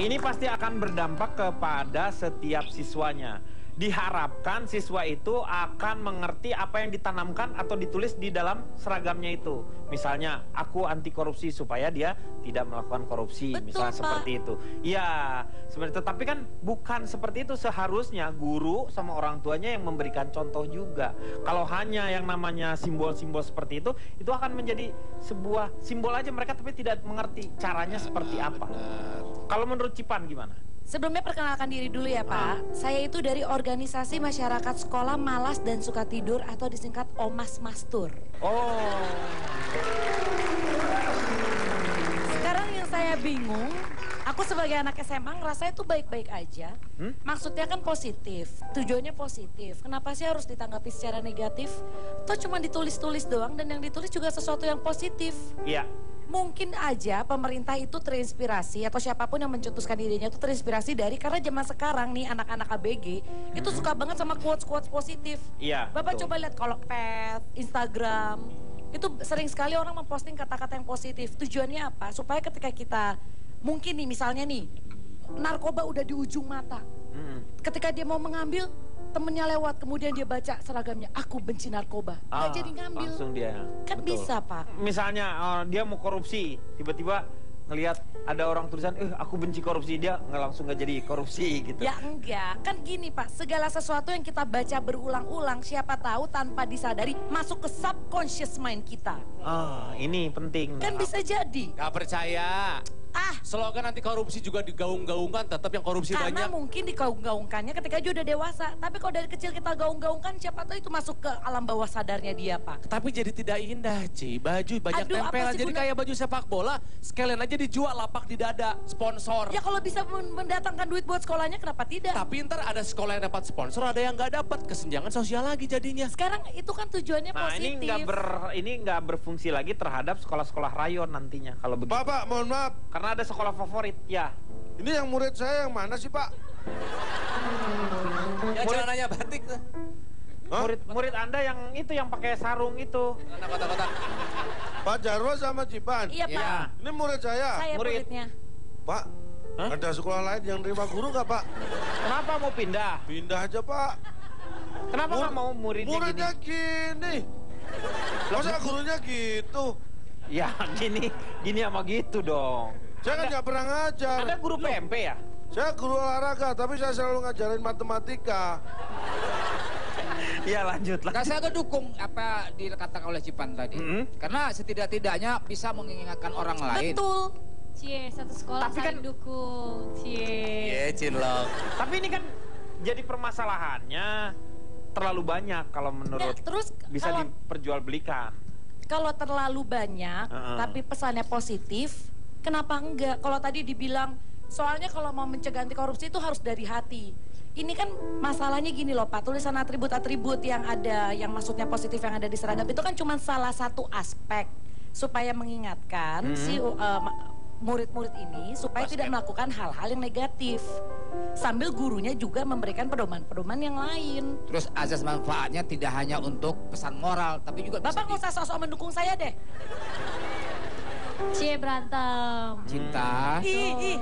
Ini pasti akan berdampak kepada setiap siswanya. Diharapkan siswa itu akan mengerti apa yang ditanamkan atau ditulis di dalam seragamnya itu. Misalnya, aku anti korupsi supaya dia tidak melakukan korupsi. Betul, misalnya Pak. seperti itu. Ya, seperti itu. Tapi kan bukan seperti itu. Seharusnya guru sama orang tuanya yang memberikan contoh juga. Kalau hanya yang namanya simbol-simbol seperti itu akan menjadi sebuah simbol aja mereka tapi tidak mengerti caranya seperti apa. Kalau menurut Cipan gimana? Sebelumnya perkenalkan diri dulu ya Pak. Saya itu dari organisasi masyarakat sekolah malas dan suka tidur atau disingkat Omas Mastur. Oh. Sekarang yang saya bingung, aku sebagai anak SMA ngerasa itu baik-baik aja. Maksudnya kan positif, tujuannya positif. Kenapa sih harus ditanggapi secara negatif? Toh cuma ditulis-tulis doang dan yang ditulis juga sesuatu yang positif. Iya. Mungkin aja pemerintah itu terinspirasi atau siapapun yang mencetuskan idenya itu terinspirasi dari karena zaman sekarang nih anak-anak ABG itu suka banget sama quotes-quotes positif. Iya. Bapak betul. coba lihat kalau pet, Instagram, itu sering sekali orang memposting kata-kata yang positif. Tujuannya apa? Supaya ketika kita mungkin nih misalnya nih narkoba udah di ujung mata. Ketika dia mau mengambil temennya lewat, kemudian dia baca seragamnya, aku benci narkoba. Nggak jadi ngambil. Langsung dia. Kan Betul. bisa, Pak. Misalnya dia mau korupsi, tiba-tiba ngelihat ada orang tulisan, aku benci korupsi, dia langsung nggak jadi korupsi gitu. Ya enggak, kan gini Pak, segala sesuatu yang kita baca berulang-ulang, siapa tahu tanpa disadari masuk ke subconscious mind kita. Ini penting. Kan bisa jadi. Gak percaya. Slogan anti korupsi juga digaung-gaungkan, tetap yang korupsi Karena banyak. mungkin digaung-gaungkannya ketika dia udah dewasa. Tapi kalau dari kecil kita gaung-gaungkan, siapa tahu itu masuk ke alam bawah sadarnya dia, Pak. Tapi jadi tidak indah, Ci. Baju banyak Aduh, apa tempelan, sih jadi guna- kayak baju sepak bola. Sekalian aja dijual lapak di dada, sponsor. Ya kalau bisa mendatangkan duit buat sekolahnya, kenapa tidak? Tapi ntar ada sekolah yang dapat sponsor, ada yang nggak dapat. Kesenjangan sosial lagi jadinya. Sekarang itu kan tujuannya Nah, positif. ini nggak berfungsi lagi terhadap sekolah-sekolah rayon nantinya kalau begitu. Pak, mohon maaf. Karena ada sekolah favorit, ya. Ini yang murid saya yang mana sih, Pak? Ya celananya batik tuh. Hah? Murid Anda yang itu yang pakai sarung itu. Anak kotak-kotak. Pak Jarwo sama Cipan. Iya, Pak. Iya. Ini murid saya. Saya murid. muridnya. Pak, Hah? ada sekolah lain yang terima guru nggak, Pak? Kenapa mau pindah? Pindah aja, Pak. Kenapa nggak mau muridnya Muridnya gini? gini. Masa gurunya gitu? Ya gini sama gitu dong. Saya kan nggak pernah ngajar. Anda guru PMP ya? Saya guru olahraga, tapi saya selalu ngajarin matematika. Iya lanjutlah. Nah, saya dukung apa dikatakan oleh Cipan tadi. Karena setidak-tidaknya bisa mengingatkan orang lain. Betul. Cie, satu sekolah Tapi saling kan- dukung. Cie. Iya, cinlok. Tapi ini kan jadi permasalahannya terlalu banyak kalau menurut Nah, terus bisa kalau- diperjualbelikan. Kalau terlalu banyak, tapi pesannya positif, kenapa enggak? Kalau tadi dibilang, soalnya kalau mau mencegah anti korupsi itu harus dari hati. Ini kan masalahnya gini loh Pak, tulisan atribut-atribut yang ada, yang maksudnya positif yang ada di seragam itu kan cuma salah satu aspek supaya mengingatkan si murid-murid ini supaya tidak melakukan hal-hal yang negatif. Sambil gurunya juga memberikan pedoman-pedoman yang lain. Terus azas manfaatnya tidak hanya untuk pesan moral, tapi juga bisa Bapak nggak usah sok-sok mendukung saya deh. Cie berantem. cinta. Ih.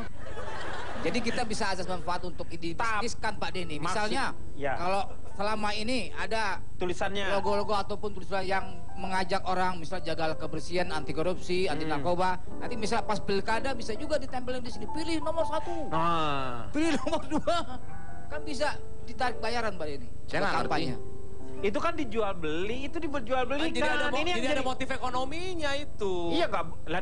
Jadi kita bisa azas manfaat untuk dibisniskan Pak Denny. Misalnya, ya. kalau selama ini ada Tulisannya. logo-logo ataupun tulisan yang mengajak orang misal jaga kebersihan, anti korupsi, anti narkoba. Nanti misal pas pilkada bisa juga ditempelin di sini, pilih nomor 1, Nah, pilih nomor 2. Kan bisa ditarik bayaran Pak Denny. Saya buat nggak kampanye. itu kan dijual beli, itu dijual belikan. Jadi ada, Ini yang jadi ada motif ekonominya itu. Iya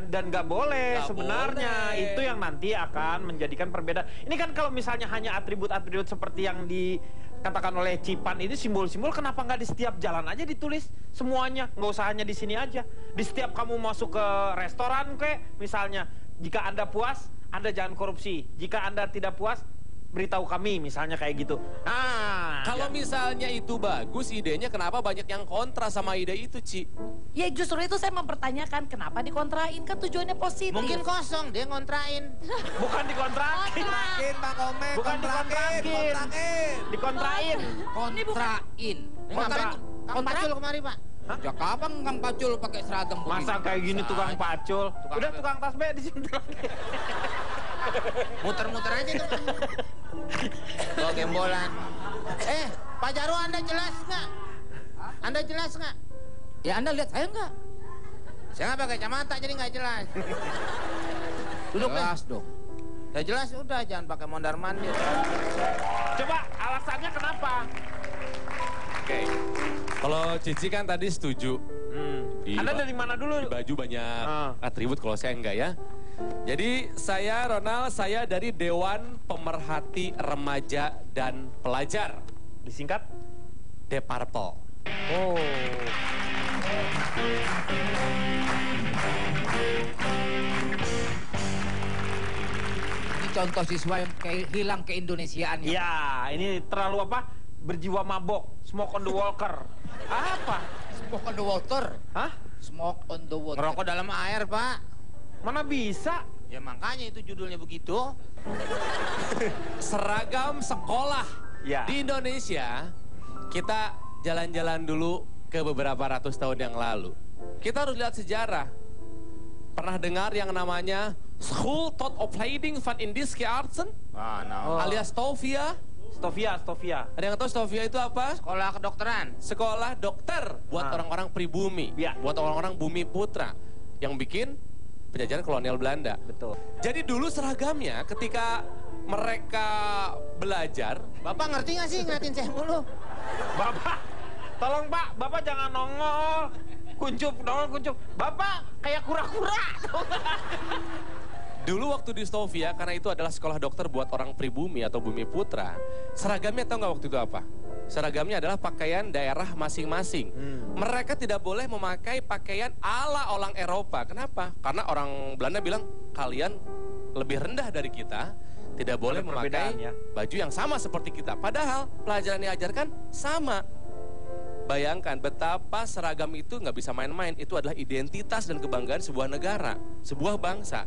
dan nggak boleh Nggak sebenarnya boleh. itu yang nanti akan menjadikan perbedaan. Ini kan kalau misalnya hanya atribut-atribut seperti yang dikatakan oleh Cipan itu simbol-simbol, kenapa nggak di setiap jalan aja ditulis semuanya? Nggak usah hanya di sini aja. Di setiap kamu masuk ke restoran kayak misalnya, jika Anda puas, Anda jangan korupsi. Jika Anda tidak puas, beritahu kami misalnya kayak gitu. Nah, Kalau misalnya itu bagus idenya, kenapa banyak yang kontra sama ide itu, Ci? Ya justru itu saya mempertanyakan kenapa dikontrain, kan tujuannya positif. Mungkin kosong dia ngontrain. bukan dikontrakin, Pak Komeng, bukan dikontrakin, dikontrain. Kontrain. Ngapain Kang Kontrak? Pacul kemari, Pak? Ya kapan Kang Pacul pakai seragam begini? Masa kayak gini tukang pacul? Tukang Udah apa? tukang tasbih di sini lagi. Muter-muter aja tuh. Bawa gembolan. Pak Jarwo, Anda jelas nggak? Anda jelas nggak? Ya Anda lihat saya nggak? Saya nggak pakai kacamata jadi nggak jelas. Duduk deh. Jelas dong. Ya jelas udah, jangan pakai mondar-mandir. Coba alasannya kenapa? Oke. Kalau Cici kan tadi setuju. Anda dari mana dulu? Di baju banyak atribut, kalau saya enggak ya. Jadi saya Ronald, saya dari Dewan Pemerhati Remaja dan Pelajar. Disingkat? Deparpol. Oh. Ini contoh siswa yang hilang keindonesiaannya. Ya, ini terlalu apa? Berjiwa mabok, smoke on the walker. Apa? Smoke on the water. Hah? Smoke on the water. Ngerokok dalam air, Pak. Mana bisa? Ya makanya itu judulnya begitu. Seragam sekolah Ya. di Indonesia, kita jalan-jalan dulu ke beberapa ratus tahun yang lalu. Kita harus lihat sejarah. Pernah dengar yang namanya School Thought of Leading Van Indiske Artsen? Alias Stovia? Stovia. Ada yang tahu Stovia itu apa? Sekolah kedokteran. Sekolah dokter buat orang-orang pribumi, Ya. buat orang-orang bumi putra yang bikin penjajahan kolonial Belanda. Betul. Jadi dulu seragamnya ketika mereka belajar, Bapak ngerti nggak sih ngeliatin saya mulu? Bapak, tolong Pak, Bapak jangan nongol. Kuncup. Bapak kayak kura-kura. dulu waktu di Stovia, karena itu adalah sekolah dokter buat orang pribumi atau bumi putra, seragamnya tahu nggak waktu itu apa? Seragamnya adalah pakaian daerah masing-masing. Mereka tidak boleh memakai pakaian ala orang Eropa. Kenapa? Karena orang Belanda bilang, kalian lebih rendah dari kita, tidak boleh memakai perbedaan, ya. baju yang sama seperti kita. Padahal pelajaran yang diajarkan sama. Bayangkan betapa seragam itu nggak bisa main-main. Itu adalah identitas dan kebanggaan sebuah negara, sebuah bangsa.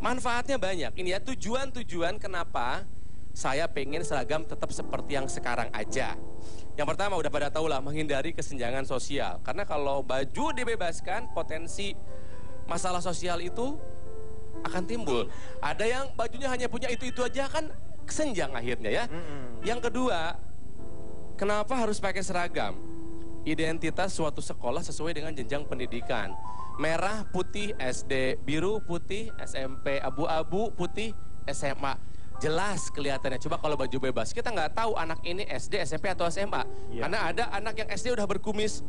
Manfaatnya banyak. Ini ya tujuan-tujuan kenapa saya pengen seragam tetap seperti yang sekarang aja. Yang pertama udah pada tahu lah, menghindari kesenjangan sosial. Karena kalau baju dibebaskan, potensi masalah sosial itu akan timbul. Ada yang bajunya hanya punya itu-itu aja, kan kesenjang akhirnya ya. Yang kedua, kenapa harus pakai seragam? Identitas suatu sekolah sesuai dengan jenjang pendidikan. Merah, putih, SD, biru, putih, SMP, abu-abu, putih, SMA. Jelas kelihatannya. Coba kalau baju bebas, kita nggak tahu anak ini SD, SMP, atau SMA. Iya. Karena ada anak yang SD udah berkumis.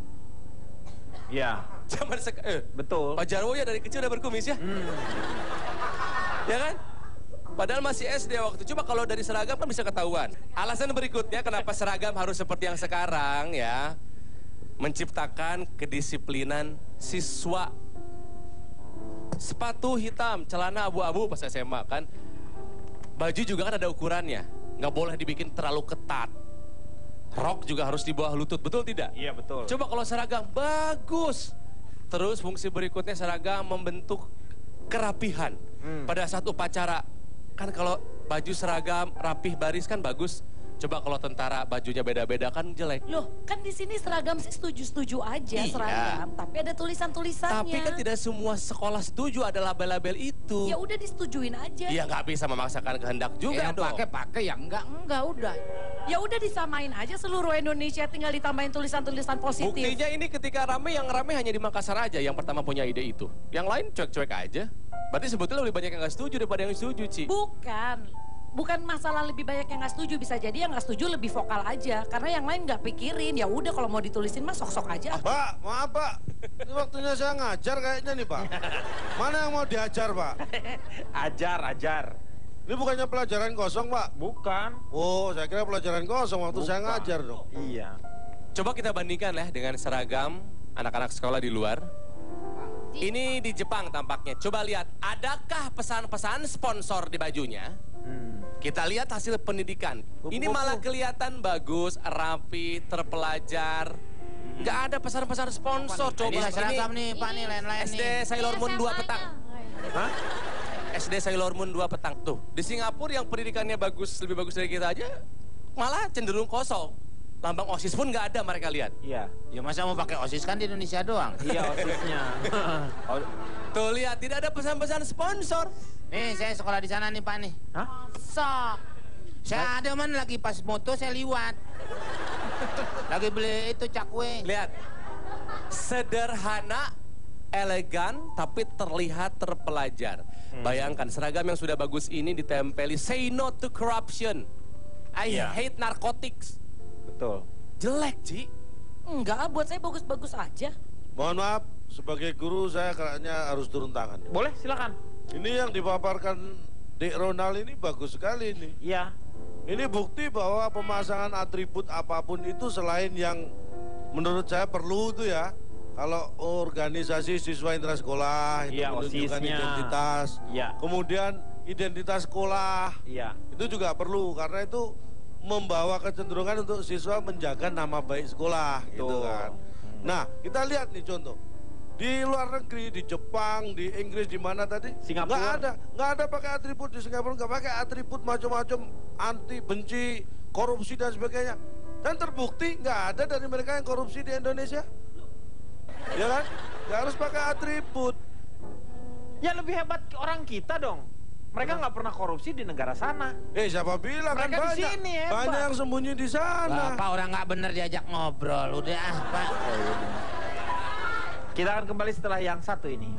Ya, Zaman betul. Pak Jarwo ya dari kecil udah berkumis ya. Ya kan? Padahal masih SD waktu. Coba kalau dari seragam kan bisa ketahuan. Alasan berikutnya kenapa seragam harus seperti yang sekarang ya. Menciptakan kedisiplinan siswa. Sepatu hitam, celana abu-abu pas SMA kan. Baju juga kan ada ukurannya. Nggak boleh dibikin terlalu ketat. Rok juga harus di bawah lutut, betul tidak? Iya, betul. Coba kalau seragam, bagus. Terus fungsi berikutnya seragam membentuk kerapihan. Pada saat upacara, kan kalau baju seragam rapih baris kan bagus. Coba kalau tentara bajunya beda-beda kan jelek. Loh, kan di sini seragam sih setuju-setuju aja Iya. seragam, tapi ada tulisan-tulisannya. Tapi kan tidak semua sekolah setuju ada label-label itu. Ya udah disetujuin aja. Iya nggak bisa memaksakan kehendak juga Yang dong. pakai yang enggak udah. Ya udah disamain aja seluruh Indonesia, tinggal ditambahin tulisan-tulisan positif. Buktinya ini ketika rame, yang rame hanya di Makassar aja yang pertama punya ide itu. Yang lain cuek-cuek aja. Berarti sebetulnya lebih banyak yang nggak setuju daripada yang setuju, Ci. Bukan masalah lebih banyak yang nggak setuju, bisa jadi yang nggak setuju lebih vokal aja, karena yang lain nggak pikirin. Ya udah kalau mau ditulisin mah sok-sok aja. Pak, maaf Pak. Ini waktunya saya ngajar kayaknya nih Pak. Mana yang mau diajar Pak? Ajar. Ini bukannya pelajaran kosong Pak? Bukan. Oh, saya kira pelajaran kosong waktu saya ngajar dong. Iya. Coba kita bandingkan ya dengan seragam anak-anak sekolah di luar. Ini di Jepang tampaknya. Coba lihat, adakah pesan-pesan sponsor di bajunya? Kita lihat hasil pendidikan. Ini malah kelihatan bagus, rapi, terpelajar. Nggak ada pesan-pesan sponsor. Coba Ini seragam nih Pak nih, lain-lain SD nih. Sailor Moon 2 petang. Hah? SD Sailor Moon 2 petang. Tuh, di Singapura yang pendidikannya bagus, lebih bagus dari kita aja, malah cenderung kosong. lambang OSIS pun nggak ada mereka lihat. Iya. Ya masa mau pakai OSIS kan di Indonesia doang. Iya OSIS-nya. Tuh lihat, tidak ada pesan-pesan sponsor. Nih saya sekolah di sana nih Pak nih. Hah? Sok. Saya ada man lagi pas moto saya liwat. Lagi beli itu cakwe. Lihat, sederhana, elegan, tapi terlihat terpelajar. Bayangkan seragam yang sudah bagus ini ditempeli "Say no to corruption, I Iya. hate narcotics". Betul. Jelek, Ci. Enggak, buat saya bagus-bagus aja. Mohon maaf, sebagai guru saya kayaknya harus turun tangan. Boleh, silakan. Ini yang dipaparkan Dik Ronald ini bagus sekali ini. Iya. Ini bukti bahwa pemasangan atribut apapun itu selain yang menurut saya perlu itu ya. Kalau organisasi siswa intrasekolah itu Iya, menunjukkan OSIS-nya. identitas. Iya. Kemudian identitas sekolah. Iya. Itu juga perlu karena itu membawa kecenderungan untuk siswa menjaga nama baik sekolah gitu Betul. kan. Nah, kita lihat nih contoh. Di luar negeri, di Jepang, di Inggris, di mana tadi? Singapura. Nggak ada pakai atribut. Di Singapura nggak pakai atribut macam-macam, anti, benci, korupsi dan sebagainya. Dan terbukti nggak ada dari mereka yang korupsi di Indonesia. Ya kan? Nggak harus pakai atribut. Ya lebih hebat orang kita dong. Mereka nggak pernah korupsi di negara sana. Siapa bilang kan Mereka di banyak. sini hebat. Banyak yang sembunyi di sana. Bapak orang nggak bener diajak ngobrol. Udah Pak. Kita akan kembali setelah yang satu ini.